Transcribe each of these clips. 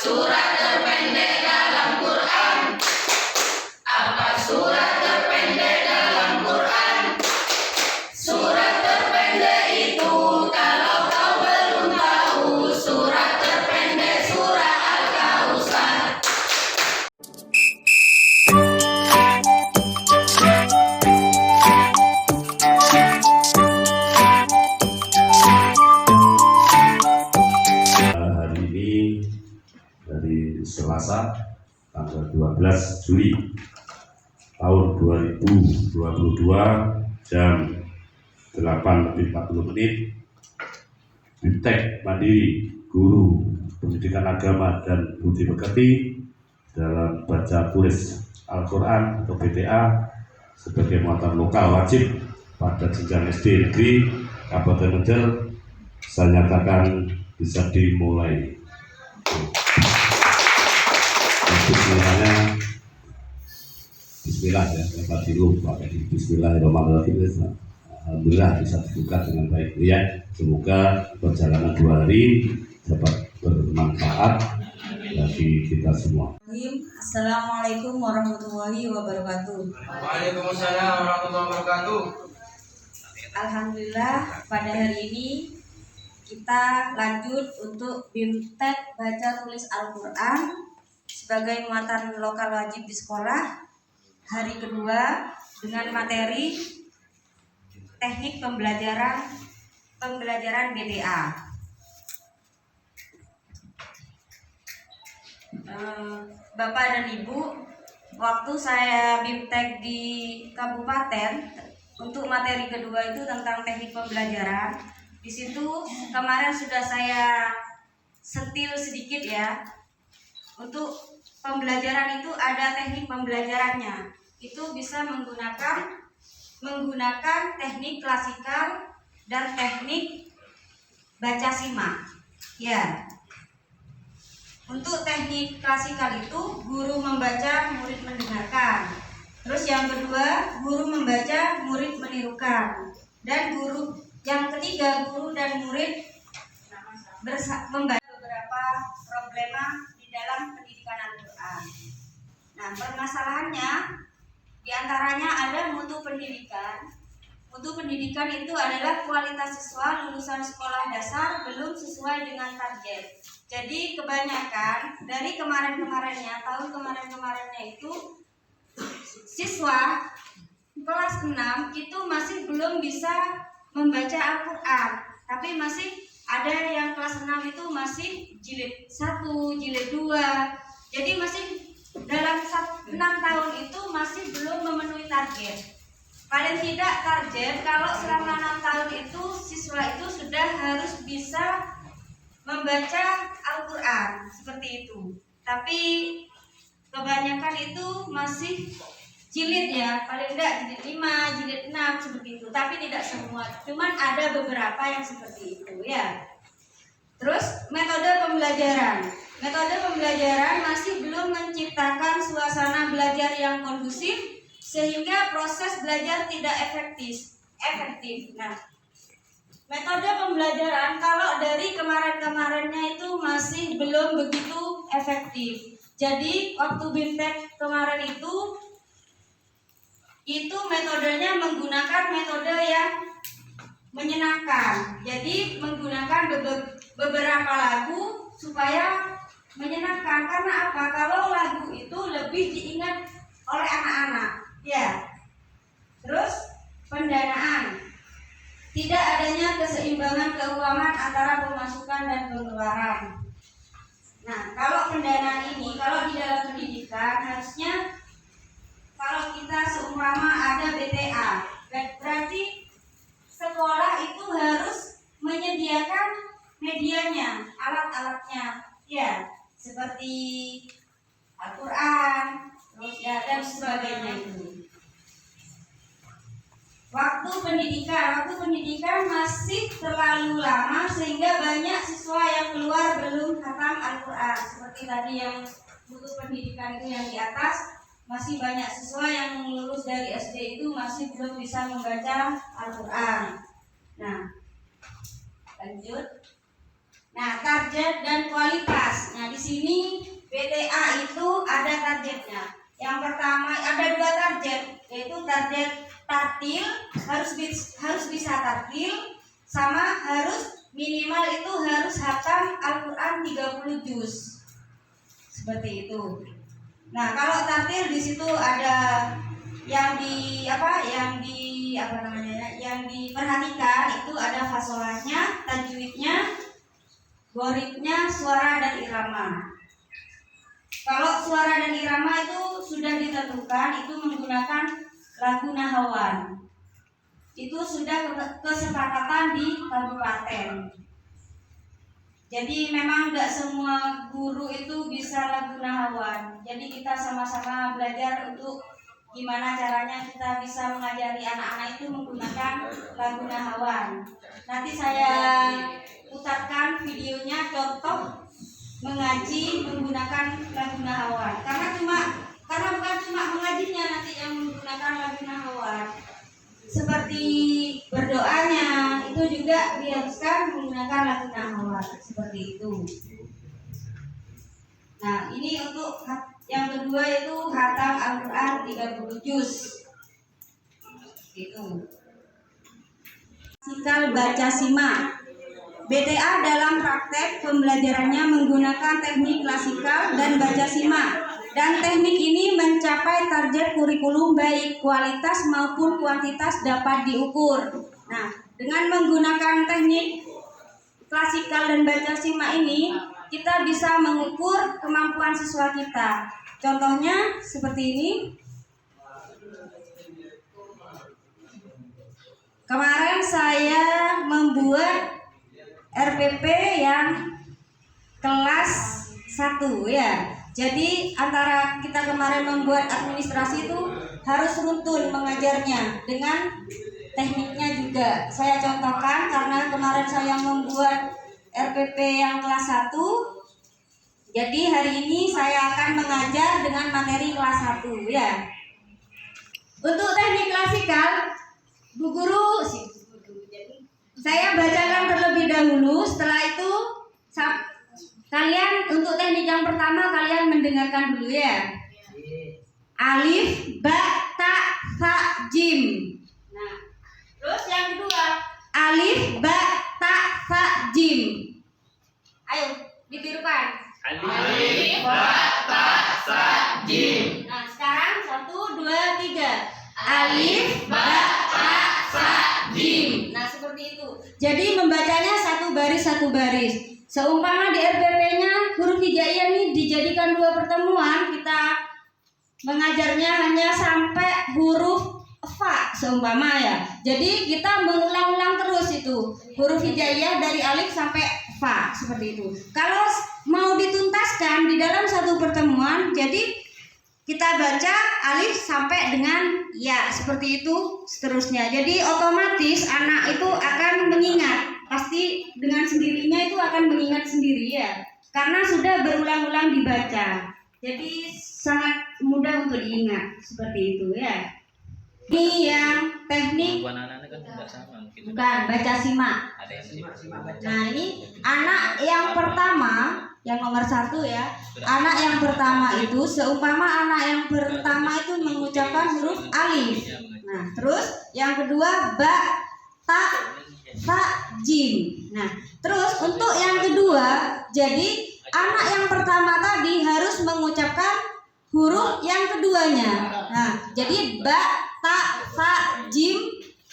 surat terpendek dalam Quran? Apa surat terpendek dalam Quran? Surat terpendek itu kalau kau belum tahu, surat terpendek surah Al-Kautsar. Hari ini dari Selasa tanggal 12 Juli tahun 2022 jam 8:40 BIMTEK Mandiri Guru Pendidikan Agama dan Budi Pekerti dalam baca tulis Al-Quran atau BTA sebagai muatan lokal wajib pada jenjang SD negeri Kabupaten Kendal saya nyatakan bisa dimulai. Bismillah ya, tadi lupa pakai Bismillahirrahmanirrahim. Alhamdulillah bisa dibuka dengan baik ya. Semoga perjalanan 2 hari dapat bermanfaat bagi kita semua. Assalamualaikum warahmatullahi wabarakatuh. Waalaikumsalam warahmatullahi wabarakatuh. Alhamdulillah pada hari ini kita lanjut untuk BIMTEK baca tulis Al-Quran sebagai muatan lokal wajib di sekolah hari kedua dengan materi teknik pembelajaran BTA. Bapak dan Ibu, waktu saya BIMTEK di kabupaten untuk materi kedua itu tentang teknik pembelajaran. Di situ kemarin sudah saya sentil sedikit ya. Untuk pembelajaran itu ada teknik pembelajarannya. Itu bisa menggunakan teknik klasikal dan teknik baca simak. Ya. Untuk teknik klasikal itu guru membaca, murid mendengarkan. Terus yang kedua, guru membaca, murid menirukan. Dan yang ketiga, guru dan murid membaca beberapa problema di dalam pendidikan Al-Quran. Nah, permasalahannya diantaranya ada mutu pendidikan. Mutu pendidikan itu adalah kualitas siswa lulusan sekolah dasar belum sesuai dengan target. Jadi kebanyakan dari tahun kemarin-kemarinnya itu siswa kelas 6 itu masih belum bisa membaca Al-Quran, tapi masih ada yang kelas 6 itu masih jilid 1, jilid 2. Jadi masih dalam 6 tahun itu masih belum memenuhi target. Paling tidak target kalau selama 6 tahun itu siswa itu sudah harus bisa membaca Al-Quran seperti itu. Tapi kebanyakan itu masih jilid ya, paling tidak jilid 5, jilid 6 seperti itu. Tapi tidak semua, cuman ada beberapa yang seperti itu ya. Terus metode pembelajaran. Metode pembelajaran masih belum menciptakan suasana belajar yang kondusif sehingga proses belajar tidak efektif. Nah, metode pembelajaran kalau dari kemarin-kemarinnya itu masih belum begitu efektif. Jadi waktu BIMTEK kemarin itu metodenya menggunakan metode yang menyenangkan. Jadi menggunakan beberapa lagu supaya menyenangkan. Karena apa? Kalau lagu itu lebih diingat oleh anak-anak. Ya. Terus pendanaan. Tidak adanya keseimbangan keuangan antara pemasukan dan pengeluaran. Nah, kalau pendanaan ini, kalau di dalam pendidikan harusnya kalau kita seumpama ada BTA, berarti sekolah itu harus menyediakan medianya, alat-alatnya, ya, seperti Al-Quran, terus ya dan sebagainya itu. Waktu pendidikan masih terlalu lama sehingga banyak siswa yang keluar belum khatam Al-Quran. Seperti tadi yang butuh pendidikan itu yang di atas, masih banyak siswa yang lulus dari SD itu masih belum bisa membaca Al-Quran. Nah, lanjut. Nah, target dan kualitas. Nah, di sini 30 juz. Seperti itu. Nah, kalau tartil di situ ada yang diperhatikan itu ada fasolahnya, tajwidnya, ghoritnya, suara dan irama. Kalau suara dan irama itu sudah ditentukan, itu menggunakan lagu nahawan. Itu sudah kesepakatan di kabupaten. Jadi memang tidak semua guru itu bisa lagu nahawan. Jadi kita sama-sama belajar untuk gimana caranya kita bisa mengajari anak-anak itu menggunakan lagu nahawan. Nanti saya putarkan videonya contoh mengaji menggunakan lagu nahawan. Karena bukan cuma mengajinya nanti yang menggunakan lagu nahawan. Seperti berdoanya itu juga diharuskan menggunakan lagu nahawan seperti itu. Nah, ini untuk yang kedua itu khatam Al-Quran 30 juz. Itu. Sikal baca simak. BTA dalam praktek pembelajarannya menggunakan teknik klasikal dan baca simak. Dan teknik ini mencapai target kurikulum baik kualitas maupun kuantitas dapat diukur. Nah, dengan menggunakan teknik klasikal dan baca simak ini, kita bisa mengukur kemampuan siswa kita. Contohnya seperti ini. Kemarin saya membuat RPP yang kelas 1 ya. Jadi antara kita kemarin membuat administrasi itu harus runtun mengajarnya dengan tekniknya juga. Saya contohkan karena kemarin saya membuat RPP yang kelas 1. Jadi hari ini saya akan mengajar dengan materi kelas 1 ya. Untuk teknik klasikal, Bu Guru saya bacakan terlebih dahulu. Setelah itu kalian untuk teknik yang pertama kalian mendengarkan dulu ya. Alif, ba, ta, fa, jim. Nah, terus yang kedua alif, ba, ta, fa, jim. Ayo ditirukan. Alif, ba, ta, sa, jim. Nah, sekarang 1, 2, 3. Alif, ba, ta, sa, jim. Nah, seperti itu. Jadi membacanya satu baris. Seumpama di RPP-nya huruf hijaiyah ini dijadikan 2 pertemuan, kita mengajarnya hanya sampai huruf fa seumpama ya. Jadi kita mengulang-ulang terus itu huruf hijaiyah dari alif sampai fa seperti itu. Kalau mau dituntaskan di dalam satu pertemuan, jadi kita baca alif sampai dengan ya seperti itu seterusnya. Jadi otomatis anak itu akan mengingat. Pasti dengan sendirinya itu akan mengingat sendiri ya, karena sudah berulang-ulang dibaca. Jadi sangat mudah untuk diingat seperti itu ya. Ini yang teknik bukan baca simak. Nah, ini anak yang pertama, yang nomor 1 ya. Anak yang pertama itu seumpama anak yang pertama itu mengucapkan huruf alif. Nah, terus yang kedua ba, ta, fa, jim. Nah, terus untuk yang kedua, jadi anak yang pertama tadi harus mengucapkan huruf yang keduanya. Nah, jadi ba, ta, fa, jim,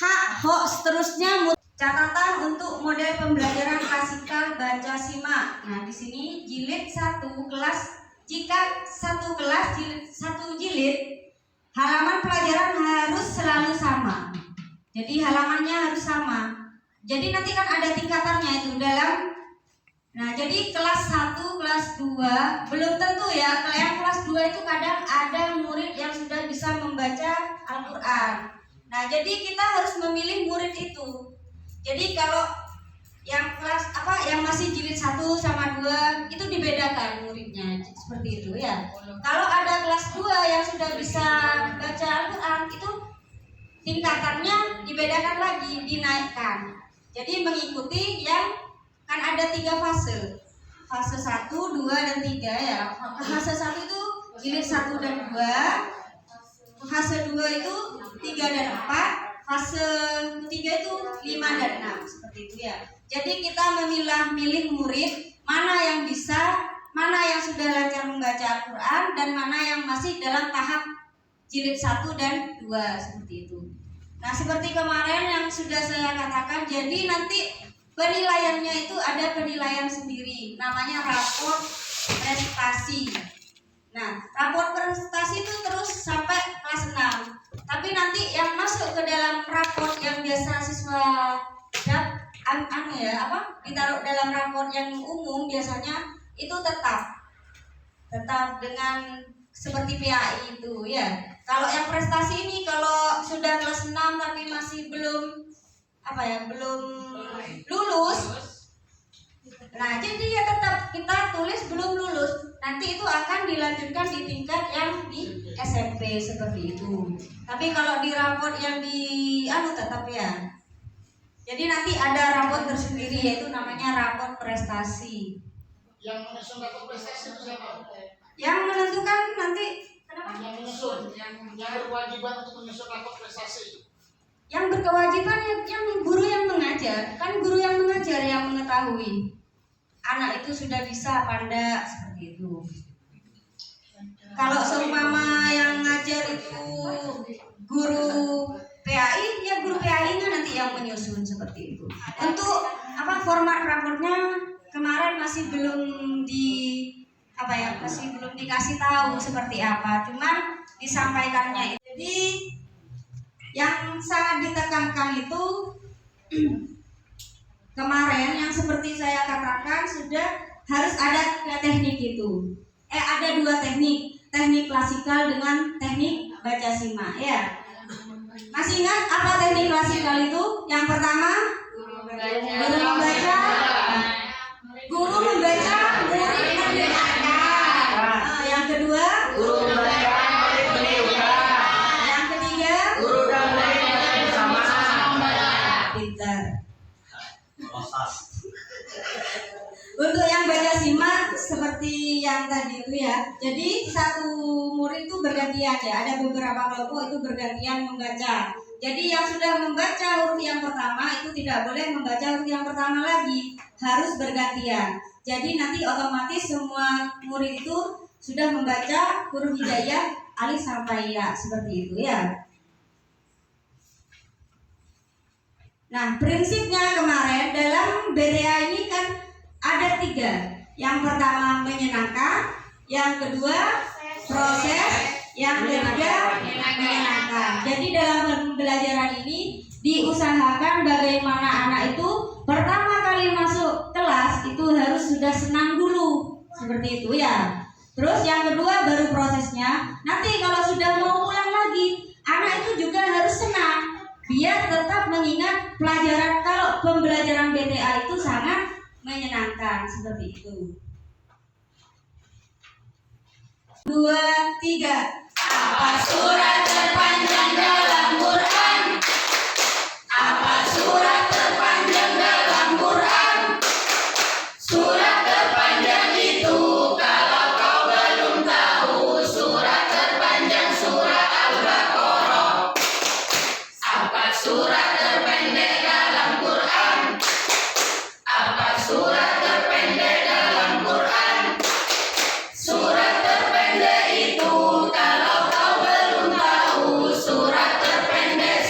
ha, ho, seterusnya. Catatan untuk model pembelajaran klasikal baca simak. Nah, di sini jilid 1 kelas. Jika satu kelas jilid 1 jilid, halaman pelajaran harus selalu sama. Jadi halamannya harus sama. Jadi nanti kan ada tingkatannya itu dalam. Nah, jadi kelas 1, kelas 2 belum tentu ya. Kalau yang kelas 2 itu kadang ada murid yang sudah bisa membaca Al-Quran. Nah, jadi kita harus memilih murid itu. Jadi kalau yang kelas yang masih jilid 1 sama 2 itu dibedakan muridnya seperti itu ya. Kalau ada kelas 2 yang sudah bisa baca Al-Quran itu tingkatannya dibedakan lagi, dinaikkan. Jadi mengikuti yang kan ada 3 fase. Fase 1, 2, dan 3 ya. Fase 1 itu jilid 1 dan 2. Fase 2 itu 3 dan 4. Fase 3 itu 5 dan 6 seperti itu ya. Jadi kita milih murid mana yang bisa, mana yang sudah lancar membaca Al-Quran, dan mana yang masih dalam tahap jilid 1 dan 2 seperti itu. Nah, seperti kemarin yang sudah saya katakan, jadi nanti penilaiannya itu ada penilaian sendiri, namanya rapor prestasi. Nah, rapor prestasi itu terus sampai kelas 6. Tapi nanti yang masuk ke dalam rapor yang biasa siswa ditaruh dalam rapor yang umum biasanya itu tetap dengan seperti PAI itu ya. Kalau yang prestasi ini kalau sudah kelas 6 tapi masih belum lulus. Nah, jadi ya tetap kita tulis belum lulus. Nanti itu akan dilanjutkan di tingkat yang di SMP seperti itu. Tapi kalau di raport yang di tetap ya. Jadi nanti ada raport tersendiri yaitu namanya raport prestasi. Yang menyusun rapor prestasi itu siapa? Yang menentukan nanti Yang menyusun, yang berkewajiban untuk menyusun rapor prestasi. yang berkewajiban yang guru yang mengajar, kan guru yang mengajar yang mengetahui anak itu sudah bisa apa enggak seperti itu. Kalau seumpama yang ngajar itu guru PAI, ya guru PAI-nya nanti yang menyusun seperti itu. Untuk format raportnya kemarin masih belum masih belum dikasih tahu seperti apa, cuman disampaikannya. Jadi yang sangat ditekankan itu kemarin yang seperti saya katakan sudah harus ada 3 teknik itu. Ada 2 teknik klasikal dengan teknik baca simak ya. Masih ingat apa teknik klasikal itu? Yang pertama guru membaca, murid mendengarkan. Yang kedua Guru membaca, murid menirukan. yang ketiga Guru dan murid bersama-sama. pintar. Untuk yang baca simak seperti yang tadi itu ya. Jadi satu murid itu bergantian ya. Ada beberapa kelompok itu bergantian membaca. Jadi yang sudah membaca huruf yang pertama itu tidak boleh membaca huruf yang pertama lagi. Harus bergantian. Jadi nanti otomatis semua murid itu sudah membaca huruf hijaiyah alif sampai ya seperti itu ya. Nah, prinsipnya kemarin dalam BTA ini kan ada 3. Yang pertama menyenangkan, yang kedua proses, yang ketiga menyenangkan. Jadi dalam pembelajaran ini diusahakan bagaimana anak itu pertama kali masuk kelas itu harus sudah senang dulu, seperti itu ya. Terus yang kedua baru prosesnya. Nanti kalau sudah mau ulang lagi, anak itu juga harus senang biar tetap mengingat pelajaran. Kalau pembelajaran BTA itu sangat menyenangkan seperti itu. 2, 3. Apa surat terpanjang dalam Quran? Apa surat terpanjang dalam Quran? Surat terpanjang itu kalau kau belum tahu, surat terpanjang surat Al-Baqarah. Apa surat terpendek dalam Quran? Apa surat terpendek dalam Quran? Surat terpendek itu kalau kau belum tahu, surat terpendek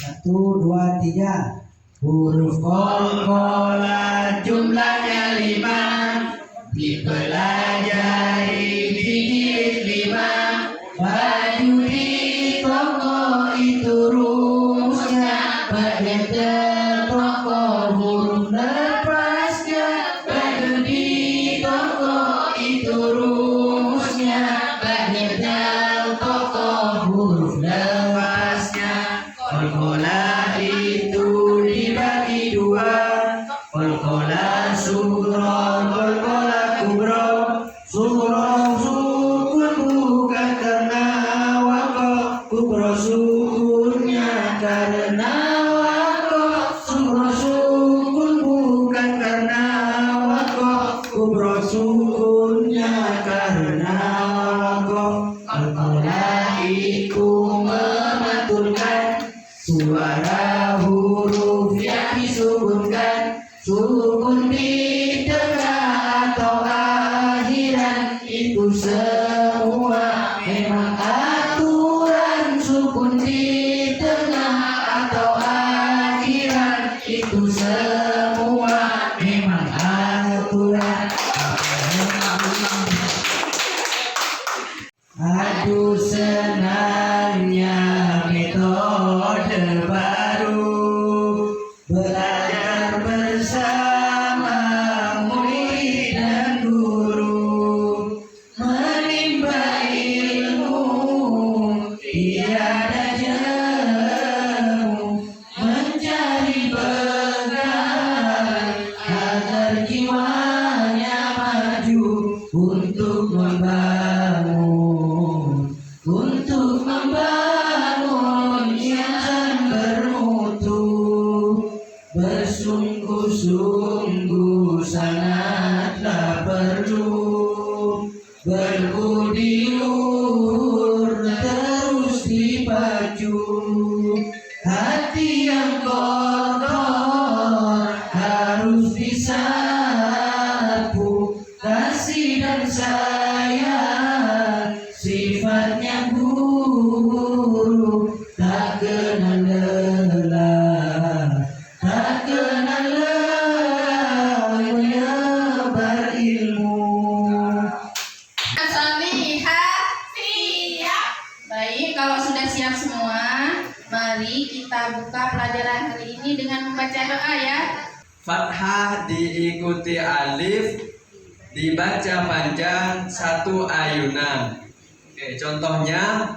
1, 2, 3. Huruf qalqalah jumlahnya 5, dipelajari di jilid 5. Baju di toko itu rumusnya, bagian toko huruf lepasnya. Baju di toko itu rumusnya, bagian toko huruf lepasnya. Qalqalah itu dibagi 2, qalqalah sughra, qalqalah kubra. Sughra sukun bukan karena waqa, kubra sukunnya karena waqa. Sughra sukun bukan karena waqa, kubra sukunnya karena waqa. Qalqalah itu memantulkan suara huruf yang disukunkan. Sukun di tengah atau akhiran itu semua memang aturan. Sukun di tengah atau akhiran itu semua memang aturan. Aduh senangnya metode baru, belajar bersama murid dan guru, menimba ilmu tiada jemu, mencari bekal agar jiwanya maju untuk membangun yang bermutu. Bersungguh-sungguh sangatlah perlu, berbudi luhur terus dipacu. Hati yang kotor harus disapu, kasih dan sayang sifatnya guru. Tak kenal lelah, tak kenal lelah menyebar ilmu. Salihah siap. Baik, kalau sudah siap semua, mari kita buka pelajaran hari ini dengan membaca doa ya. Fathah diikuti alif, dibaca panjang 1 ayunan. Oke, contohnya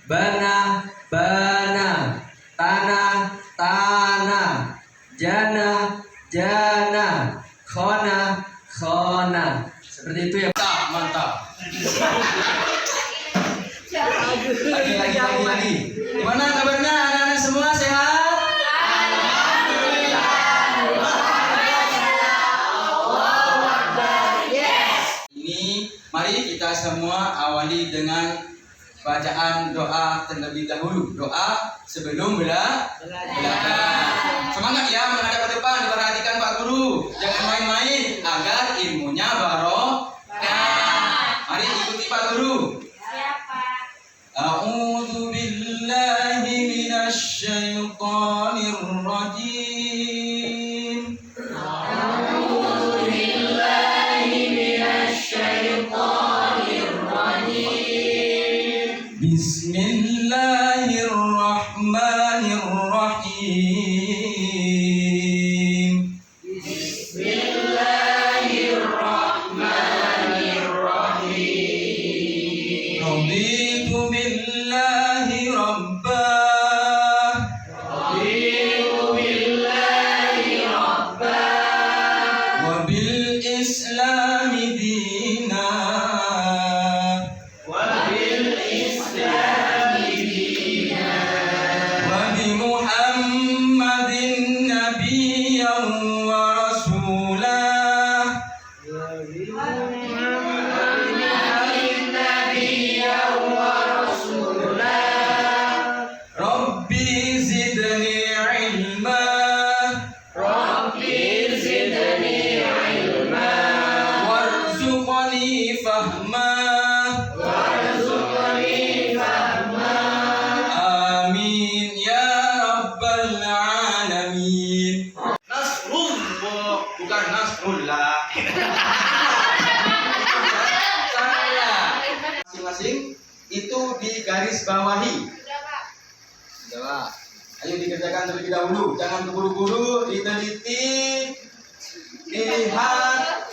bana, bana, tanah, tanah, jana, jana, khona, khona. Seperti itu ya. Mantap. Lagi. Gimana kabarnya anak-anak semua, sehat? Ini mari kita semua awali dengan bacaan doa terlebih dahulu. Doa sebelum belajar. Semangat ya menghadap ke depan, diperhatikan Pak Guru. Jangan main-main agar ilmunya barokah. Mari ikuti Pak Guru. A'udzu billahi minasy syaithanir rajim. Bismillahirrahmanirrahim. Raditu billahi rabba. Wa bil islami dina. masing-masing itu digaris bawahi. Sudah, Pak. Ayo dikerjakan terlebih dahulu, jangan terburu-buru, diteliti, dilihat,